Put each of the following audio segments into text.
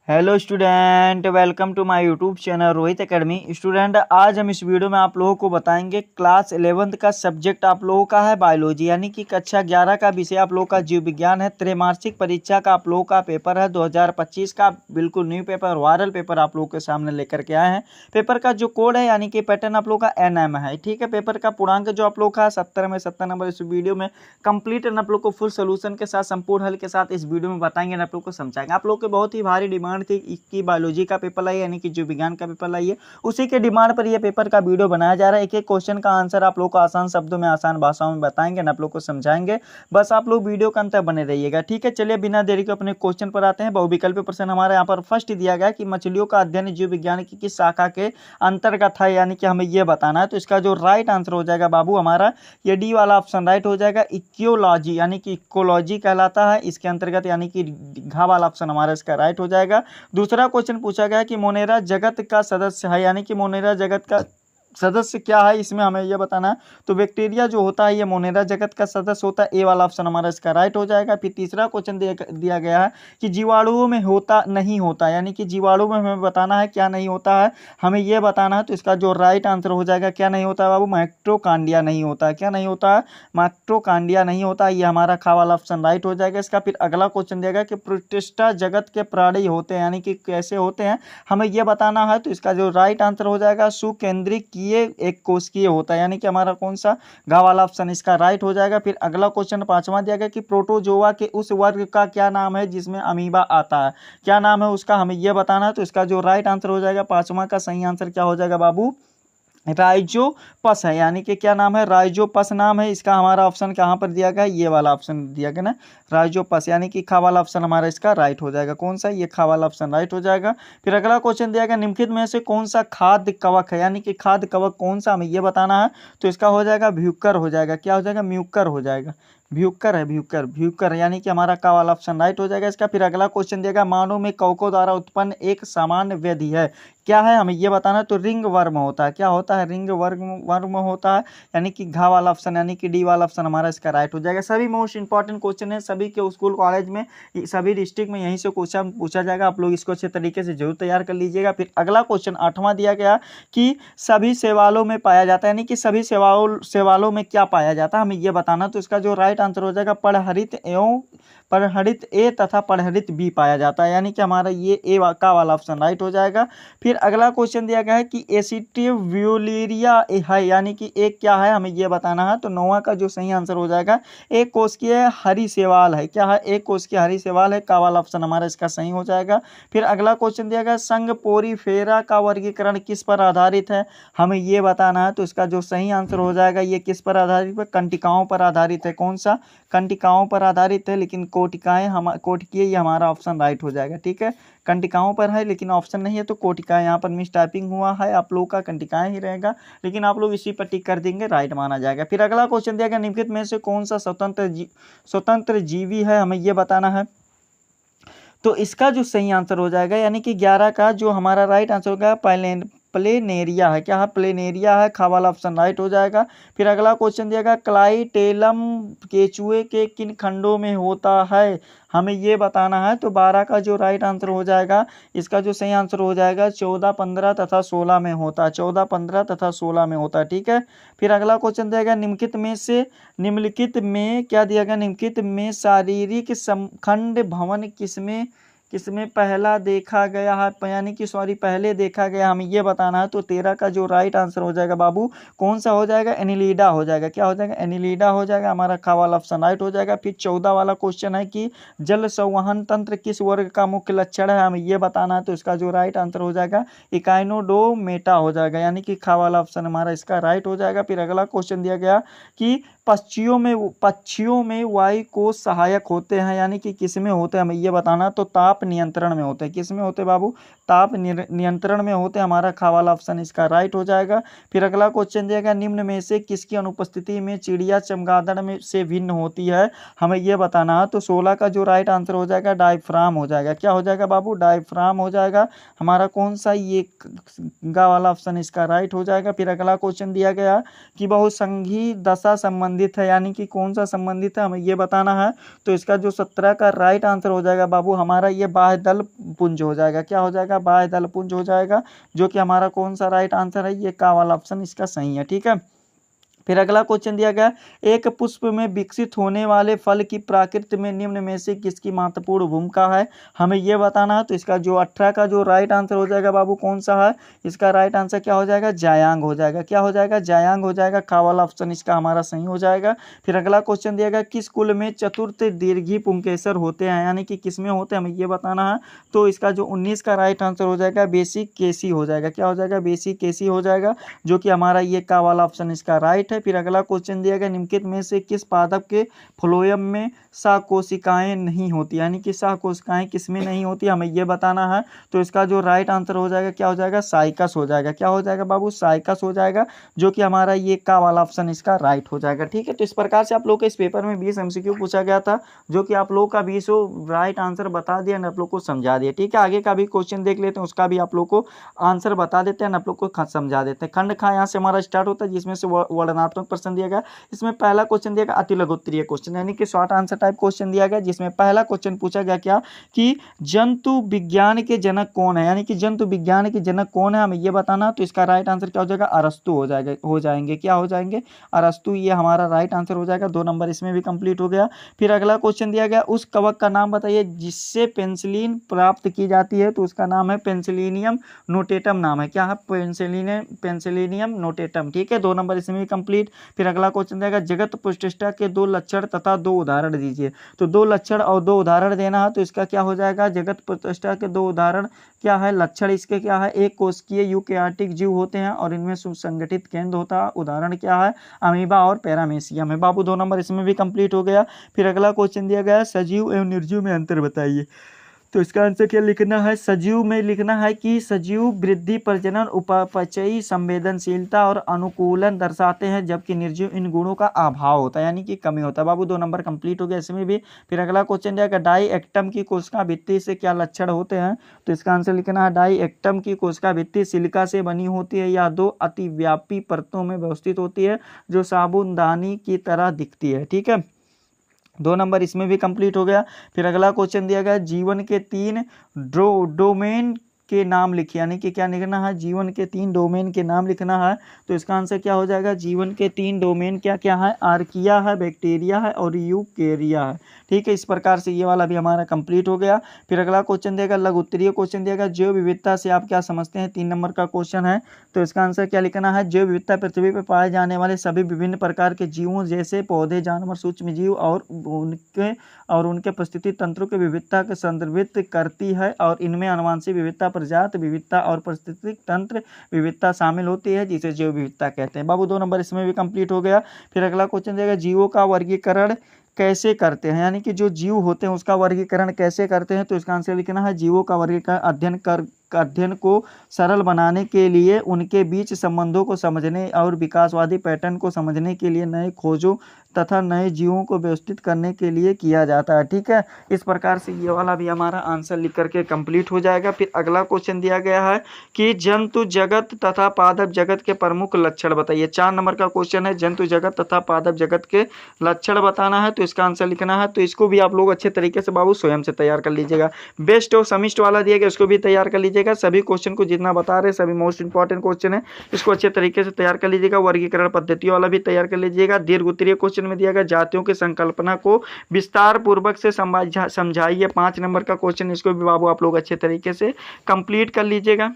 Hello student, welcome to my YouTube channel Rohit academy. Student, आज हम इस वीडियो में आप लोगों को बताएंगे क्लास 11th का सब्जेक्ट आप लोगों का है बायोलॉजी, यानी कि कक्षा 11 का विषय आप लोगों का जीव विज्ञान है। त्रैमासिक परीक्षा का आप लोगों का पेपर है 2025 का, बिल्कुल न्यू पेपर, वायरल पेपर आप लोगों के सामने लेकर के आए हैं। पेपर का जो कोड है यानी कि पैटर्न आप लोगों का NM है, ठीक है। पेपर का पूर्णांक जो आप लोग का 70 में 70 नंबर इस वीडियो में कंप्लीट आप लोग को फुल सोल्यूशन के साथ, संपूर्ण हल के साथ इस वीडियो में बताएंगे, आप लोग को समझाएंगे। आप लोग के बहुत ही भारी डिमांड थी कि बायोलॉजी का पेपर लाइए, यानी कि जीव विज्ञान का पेपर लाइए। उसी के डिमांड पर यह पेपर का वीडियो बनाया जा रहा है। एक एक क्वेश्चन का आंसर आप लोग को आसान शब्दों में, आसान भाषाओं में बताएंगे, आप लोग को समझाएंगे। बस आप लोग वीडियो के अंत तक बने रहिएगा, ठीक है। चलिए बिना देरी के अपने क्वेश्चन पर आते हैं। बहुविकल्पीय प्रश्न हमारे यहाँ पर फर्स्ट दिया गया कि मछलियों का अध्ययन जीव विज्ञान की किस शाखा के अंतर्गत है, यानी कि हमें यह बताना है। तो इसका जो राइट आंसर हो जाएगा बाबू हमारा ये डी वाला ऑप्शन राइट हो जाएगा। इक्योलॉजी यानी कि इकोलॉजी कहलाता है इसके अंतर्गत, यानी कि घ वाला ऑप्शन हमारा इसका राइट हो जाएगा। दूसरा क्वेश्चन पूछा गया कि मोनेरा जगत का सदस्य है, यानी कि मोनेरा जगत का सदस्य क्या है, इसमें हमें यह बताना है। तो बैक्टीरिया जो होता है ये मोनेरा जगत का सदस्य होता है, ए वाला ऑप्शन हमारा इसका राइट हो जाएगा। फिर तीसरा क्वेश्चन दिया गया है कि जीवाणुओं में होता नहीं होता, यानी कि जीवाणु में हमें बताना है क्या नहीं होता है, हमें यह बताना है। तो इसका जो राइट आंसर हो जाएगा क्या नहीं होता है बाबू, माइटोकॉन्ड्रिया नहीं होता है। क्या नहीं होता है, माइटोकॉन्ड्रिया नहीं होता है, ये हमारा खा वाला ऑप्शन राइट हो जाएगा इसका। फिर अगला क्वेश्चन दिया गया कि प्रोटिस्टा जगत के प्राणी होते हैं, यानी कि कैसे होते हैं, हमें यह बताना है। तो इसका जो राइट आंसर हो जाएगा सुकेंद्रिक ये एक कोशिकीय होता है, यानी कि हमारा कौन सा गा वाला ऑप्शन इसका राइट हो जाएगा। फिर अगला क्वेश्चन पांचवा दिया गया कि प्रोटोजोआ के उस वर्ग का क्या नाम है जिसमें अमीबा आता है, क्या नाम है उसका, हमें यह बताना है। तो इसका जो राइट आंसर हो जाएगा पांचवा का सही आंसर क्या हो जाएगा बाबू, राइजोपस है, यानी कि क्या नाम है, राइजोपस नाम है इसका। हमारा ऑप्शन कहाँ पर दिया गया, ये वाला ऑप्शन दिया गया ना, राइजोपस, यानी कि खा वाला ऑप्शन हमारा इसका राइट हो जाएगा। कौन सा, ये खा वाला ऑप्शन राइट हो जाएगा। फिर अगला क्वेश्चन दिया गया निम्नलिखित में से कौन सा खाद्य कवक है, यानी कि खाद्य कवक कौन सा, हमें ये बताना है। तो इसका हो जाएगा भ्यूकर हो जाएगा, क्या हो जाएगा, म्यूकर हो जाएगा, भ्यूकर है, भ्यूकर भ्यूकर, यानी कि हमारा का वाला ऑप्शन राइट हो जाएगा इसका। फिर अगला क्वेश्चन दिएगा मानव में कवकों द्वारा उत्पन्न एक सामान्य व्याधि है, क्या है, हमें ये बताना है। तो रिंग वर्म होता है, क्या होता है, रिंग वर्म होता है, यानी कि घा वाला ऑप्शन, यानी कि डी वाला ऑप्शन हमारा इसका राइट हो जाएगा। सभी मोस्ट इंपॉर्टेंट क्वेश्चन है, सभी के स्कूल कॉलेज में, सभी डिस्ट्रिक्ट में यहीं से क्वेश्चन पूछा जाएगा। आप लोग इसको अच्छे तरीके से जरूर तैयार कर लीजिएगा। फिर अगला क्वेश्चन आठवां दिया गया कि सभी शैवालों में पाया जाता है, यानी कि सभी शैवालों में क्या पाया जाता है, हमें यह बताना। तो इसका जो राइट आंसर हो जाएगा परहरित एवं परहरित ए तथा परहरित बी पाया जाता है, यानी कि हमारा ये ए का वाला ऑप्शन राइट हो जाएगा। फिर अगला क्वेश्चन दिया गया है कि एसिटिव्यूलेरिया है, यानी कि एक क्या है, हमें यह बताना है। तो नौवां का जो सही आंसर हो जाएगा एक कोशिकीय हरी शैवाल है, क्या है, एक कोशिकीय हरी शैवाल है, का वाला ऑप्शन हमारा इसका सही हो जाएगा। फिर अगला क्वेश्चन दिया गया संघ पोरीफेरा का वर्गीकरण किस पर आधारित है, हमें यह बताना है। तो इसका जो सही आंसर हो जाएगा ये किस पर आधारित है, कंटिकाओं पर आधारित है। कौन सा, कंटिकाओं पर आधारित है, लेकिन कोटिकाएं कोटिकीय ये हमारा ऑप्शन राइट हो जाएगा, ठीक है। कंटिकाओं पर है लेकिन ऑप्शन नहीं है, तो कोटिकाएं, यहाँ पर मिस टाइपिंग हुआ है, आप लोग का कंटिकाएं ही रहेगा, लेकिन आप लोग इसी पर टिक कर देंगे, राइट माना जाएगा। फिर अगला क्वेश्चन दिया गया निम्नलिखित में से कौन सा स्वतंत्र जीवी है, हमें यह बताना है। तो इसका जो सही आंसर हो जाएगा, यानी कि 11 का जो हमारा राइट आंसर होगा प्लेनेरिया है, क्या है, प्लेनेरिया है, खा वाला ऑप्शन राइट हो जाएगा। फिर अगला क्वेश्चन दिया क्लाइटेलम केचुए के किन खंडों में होता है, हमें ये बताना है। तो 12 का जो राइट आंसर हो जाएगा, इसका जो सही आंसर हो जाएगा 14, 15 तथा 16 में होता है, 14, 15 तथा 16 में होता है, ठीक है। फिर अगला क्वेश्चन दिया निम्नलिखित में क्या दिया गया, निम्नलिखित में शारीरिक खंड भवन किसमें पहला देखा गया है, यानी कि सॉरी पहले देखा गया, हमें यह बताना है। तो 13 का जो राइट आंसर हो जाएगा बाबू कौन सा हो जाएगा, एनिलीडा हो जाएगा, क्या हो जाएगा, एनिलीडा हो जाएगा, हमारा खा वाला ऑप्शन राइट हो जाएगा। फिर 14 वाला क्वेश्चन है कि जल संवहन तंत्र किस वर्ग का मुख्य लक्षण है, हमें यह बताना है। तो इसका जो राइट आंसर हो जाएगा इकाइनोडोमेटा हो जाएगा, यानी कि खा वाला ऑप्शन हमारा इसका राइट हो जाएगा। फिर अगला क्वेश्चन दिया गया कि पक्षियों में वायु को सहायक होते हैं, यानी कि किसमें होते हैं, हमें यह बताना। तो ताप नियंत्रण में होते हैं, किसमें होते हैं बाबू, ताप नियंत्रण में होते हैं, हमारा खा वाला ऑप्शन इसका राइट हो जाएगा। फिर अगला क्वेश्चन दिया गया निम्न में से किसकी अनुपस्थिति में चिड़िया चमगादड़ में से भिन्न होती है, हमें यह बताना है। तो 16 का जो राइट आंसर हो जाएगा डायफ्राम हो जाएगा, क्या हो जाएगा बाबू, डायफ्राम हो जाएगा, हमारा कौन सा, ये गा वाला ऑप्शन इसका राइट हो जाएगा। फिर अगला क्वेश्चन दिया गया कि बहुसंघी दशा संबंधित है, यानी कि कौन सा संबंधित है, हमें यह बताना है। तो इसका जो 17 का राइट आंसर हो जाएगा बाबू हमारा ये बाह्य दल पुंज हो जाएगा। क्या हो जाएगा? बाह्य दल पुंज हो जाएगा, जो कि हमारा कौन सा राइट आंसर है? ये का वाला ऑप्शन इसका सही है। ठीक है, फिर अगला क्वेश्चन दिया गया, एक पुष्प में विकसित होने वाले फल की प्रकृति में निम्न में से किसकी महत्वपूर्ण भूमिका है? हमें यह बताना है। तो इसका जो 18 का जो राइट आंसर हो जाएगा बाबू कौन सा है? इसका राइट आंसर क्या हो जाएगा? जायांग हो जाएगा। क्या हो जाएगा? जायांग हो जाएगा। का वाला ऑप्शन इसका हमारा सही हो जाएगा। फिर अगला क्वेश्चन दिया गया, किस कुल में चतुर्थ दीर्घी पुंकेसर होते हैं, यानी कि किसमें होते हैं, हमें ये बताना है। तो इसका जो 19 का राइट आंसर हो जाएगा बेसिक केसी हो जाएगा। क्या हो जाएगा? बेसिक केसी हो जाएगा, जो कि हमारा ये का वाला ऑप्शन इसका राइट है। फिर अगला क्वेश्चन दिया गया, निम्नलिखित में से किस पादप के फ्लोएम में सहकोशिकाएं नहीं होती, यानी कि सहकोशिकाएं किसमें नहीं होती, हमें यह बताना है। तो इसका जो राइट आंसर हो जाएगा क्या हो जाएगा? साइकस हो जाएगा। क्या हो जाएगा बाबू? साइकस हो जाएगा, जो कि हमारा ये का वाला ऑप्शन इसका राइट हो जाएगा। ठीक है, तो इस प्रकार से आप लोग के इस पेपर में 20 MCQ पूछा गया था, जो कि आप लोग का 20 राइट आंसर बता दिया और आप लोग को समझा दिया। ठीक है, आगे का भी क्वेश्चन देख लेते हैं, उसका भी आप लोग को आंसर बता देते हैं, आप लोग को समझा देते हैं। खंड खा यहाँ से हमारा स्टार्ट होता है, जिसमें से वर्णनात्मक प्रश्न दिया गया। इसमें पहला क्वेश्चन दिया गया अति लघु उत्तरीय क्वेश्चन, यानी कि शॉर्ट आंसर टाइप क्वेश्चन दिया गया, जिसमें पहला क्वेश्चन पूछा गया क्या कि जंतु विज्ञान के जनक कौन है, यानी कि जंतु विज्ञान के जनक कौन है, हमें यह बताना। तो इसका राइट आंसर क्या हो जाएगा? अरस्तु हो जाएंगे। क्या हो जाएंगे? अरस्तु, ये हमारा राइट आंसर हो जाएगा। 2 नंबर इसमें भी कंप्लीट हो गया। फिर अगला क्वेश्चन दिया गया, उस कवक का नाम बताइए जिससे पेंसिलिन प्राप्त की जाती है। तो उसका नाम है पेंसिलिनियम नोटेटम नाम है। क्या है? पेंसिलिनियम नोटेटम। ठीक है, 2 नंबर इसमें भी कंप्लीट। फिर अगला क्वेश्चन देगा, जगत प्रतिष्ठा के 2 लक्षण तथा 2 उदाहरण दीजिए। तो 2 लक्षण और 2 उदाहरण देना है। तो इसका क्या हो जाएगा? जगत प्रतिष्ठा के 2 उदाहरण क्या है? लक्षण इसके क्या है? एक कोशिकीय यूकेरियोटिक जीव होते हैं और इनमें सुसंगठित केंद्र होता है। उदाहरण क्या है? अमीबा और पैरामेसियम है। बाबू 2 नंबर इसमें भी कंप्लीट हो गया। फिर अगला क्वेश्चन दिया गया, सजीव एवं निर्जीव में अंतर बताइए। तो इसका आंसर क्या लिखना है? सजीव में लिखना है कि सजीव वृद्धि, प्रजनन, उपापचयी, संवेदनशीलता और अनुकूलन दर्शाते हैं, जबकि निर्जीव इन गुणों का अभाव होता है, यानी कि कमी होता है। बाबू 2 नंबर कंप्लीट हो गया इसमें भी। फिर अगला क्वेश्चन जाएगा, डाई एक्टम की कोशिका भित्ति से क्या लक्षण होते हैं? तो इसका आंसर लिखना है, डाई एक्टम की कोशिका भित्ति सिलिका से बनी होती है या 2 अतिव्यापी परतों में व्यवस्थित होती है, जो साबुनदानी की तरह दिखती है। ठीक है, 2 नंबर इसमें भी कंप्लीट हो गया। फिर अगला क्वेश्चन दिया गया, जीवन के 3 डोमेन के नाम लिखिए, यानी कि क्या लिखना है? जीवन के 3 डोमेन के नाम लिखना है। तो इसका आंसर क्या हो जाएगा? जीवन के 3 डोमेन क्या क्या है? आर्किया है, बैक्टीरिया है और यूकेरिया है। ठीक है, इस प्रकार से ये वाला भी हमारा कंप्लीट हो गया। फिर अगला क्वेश्चन देगा, लघु उत्तरीय क्वेश्चन देगा, जैव विविधता से आप क्या समझते हैं? 3 नंबर का क्वेश्चन है। तो इसका आंसर क्या लिखना है? जैव विविधता पृथ्वी पर पाए जाने वाले सभी विभिन्न प्रकार के जीवों जैसे पौधे, जानवर, सूक्ष्म जीव और उनके परिस्थिति तंत्रों की विविधता को संदर्भित करती है, और इनमें आनुवंशिक विविधता, प्रजाति विविधता और पारिस्थितिक तंत्र विविधता शामिल होती है, जिसे जैव विविधता कहते हैं। बाबू 2 नंबर इसमें भी कंप्लीट हो गया। फिर अगला क्वेश्चन देगा, जीवों का वर्गीकरण कैसे करते हैं, यानी कि जो जीव होते हैं उसका वर्गीकरण कैसे करते हैं? तो इसका आंसर लिखना है, जीवों का वर्गीकरण अध्ययन को सरल बनाने के लिए, उनके बीच संबंधों को समझने और विकासवादी पैटर्न को समझने के लिए, नए खोजों तथा नए जीवों को व्यवस्थित करने के लिए किया जाता है। ठीक है, इस प्रकार से ये वाला भी हमारा आंसर लिख करके कंप्लीट हो जाएगा। फिर अगला क्वेश्चन दिया गया है कि जंतु जगत तथा पादप जगत के प्रमुख लक्षण बताइए। 4 नंबर का क्वेश्चन है, जंतु जगत तथा पादप जगत के लक्षण बताना है। तो इसका आंसर लिखना है। तो इसको भी आप लोग अच्छे तरीके से बाबू स्वयं से तैयार कर लीजिएगा। बेस्ट और समिष्ट वाला दिया गया, उसको भी तैयार कर लीजिएगा। सभी क्वेश्चन को जितना बता रहे सभी मोस्ट इंपॉर्टेंट क्वेश्चन है, इसको अच्छे तरीके से तैयार कर लीजिएगा। वर्गीकरण पद्धतियों वाला भी तैयार कर लीजिएगा। दीर्घ उत्तरीय क्वेश्चन में दिया गया, जातियों की संकल्पना को विस्तार पूर्वक से समझाइए। 5 नंबर का क्वेश्चन, इसको भी बाबू आप लोग अच्छे तरीके से कंप्लीट कर लीजिएगा।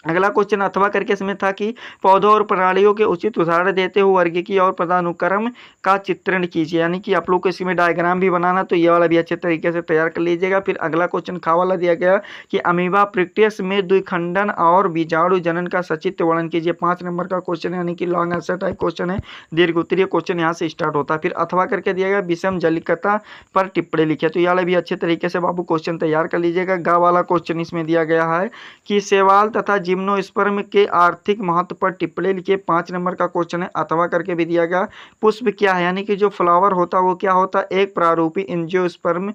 अगला क्वेश्चन अथवा करके इसमें था कि पौधों और प्राणियों के उचित उदाहरण देते हुए वर्गीकीय और पदानुक्रम का चित्रण कीजिए, यानी कि आप लोग को इसमें डायग्राम भी बनाना, तो ये वाला भी अच्छे तरीके से तैयार कर लीजिएगा। फिर अगला क्वेश्चन खा वाला दिया गया कि अमीबा प्रिक्टियस में द्विखंडन और बीजाणु जनन का सचित्र वर्णन कीजिए। 5 नंबर का क्वेश्चन है, यानी कि लॉन्ग आंसर टाइप क्वेश्चन है। दीर्घ उत्तरीय क्वेश्चन यहाँ से स्टार्ट होता है। फिर अथवा करके दिया गया, विषम जलिकता पर टिप्पणी लिखिए। तो ये वाला भी अच्छे तरीके से बाबू क्वेश्चन तैयार कर लीजिएगा। गा वाला क्वेश्चन इसमें दिया गया है कि शैवाल तथा जिम्नोस्पर्म के आर्थिक महत्व पर टिप्पणी लिखिए। 5 नंबर का क्वेश्चन है। अथवा करके भी दिया गया। पुष्प क्या है, यानी कि जो फ्लावर होता है वो क्या होता है, एक प्रारूपी एंजियोस्पर्म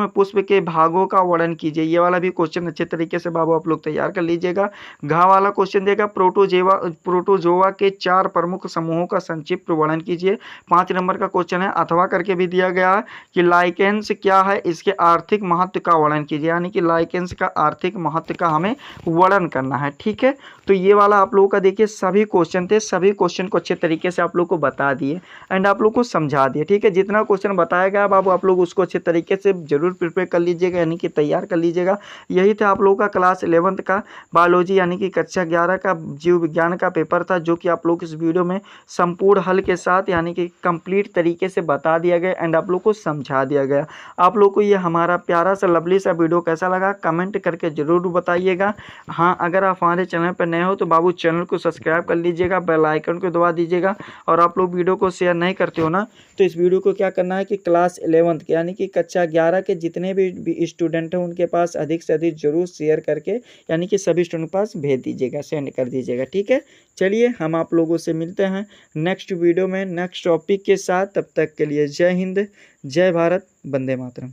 पुष्प के भागों का वर्णन कीजिए। ये वाला भी क्वेश्चन अच्छे तरीके से बाबू आप लोग तैयार कर लीजिएगा। घ वाला क्वेश्चन देगा, प्रोटोजोआ के 4 प्रमुख समूहों का संक्षिप्त वर्णन कीजिए। 5 नंबर का क्वेश्चन है। अथवा करके भी दिया गया है कि लाइकेंस क्या है, इसके आर्थिक महत्व का वर्णन कीजिए, यानी कि लाइकेंस का आर्थिक महत्व का हमें वर्णन करना है। ठीक है, तो ये वाला आप लोगों का देखिए सभी क्वेश्चन थे, सभी क्वेश्चन को अच्छे तरीके से आप लोग को बता दिए एंड आप लोग को समझा दिए। ठीक है, जितना क्वेश्चन बताया गया बाबू आप लोग उसको अच्छे तरीके से जरूर प्रिपेयर कर लीजिएगा, यानी कि तैयार कर लीजिएगा। यही था आप लोगों का क्लास 11th का बायोलॉजी यानी कि कक्षा 11 का जीव विज्ञान का पेपर था, जो कि आप लोग इस वीडियो में संपूर्ण हल के साथ यानी कि कंप्लीट तरीके से बता दिया गया एंड आप लोग को समझा दिया गया। आप लोग को ये हमारा प्यारा सा लवली सा वीडियो कैसा लगा कमेंट करके जरूर बताइएगा। हाँ, अगर आप हमारे चैनल पर नए हो तो बाबू चैनल को सब्सक्राइब कर लीजिएगा, बेल आइकन को दबा दीजिएगा। और आप लोग वीडियो को शेयर नहीं करते हो ना, तो इस वीडियो को क्या करना है कि क्लास 11th के यानी कि कक्षा 11 के जितने भी स्टूडेंट हैं उनके पास अधिक से अधिक जरूर शेयर करके यानी कि सभी स्टूडेंट के पास भेज दीजिएगा, सेंड कर दीजिएगा। ठीक है, चलिए हम आप लोगों से मिलते हैं नेक्स्ट वीडियो में नेक्स्ट टॉपिक के साथ। तब तक के लिए जय हिंद, जय भारत, वंदे मातरम।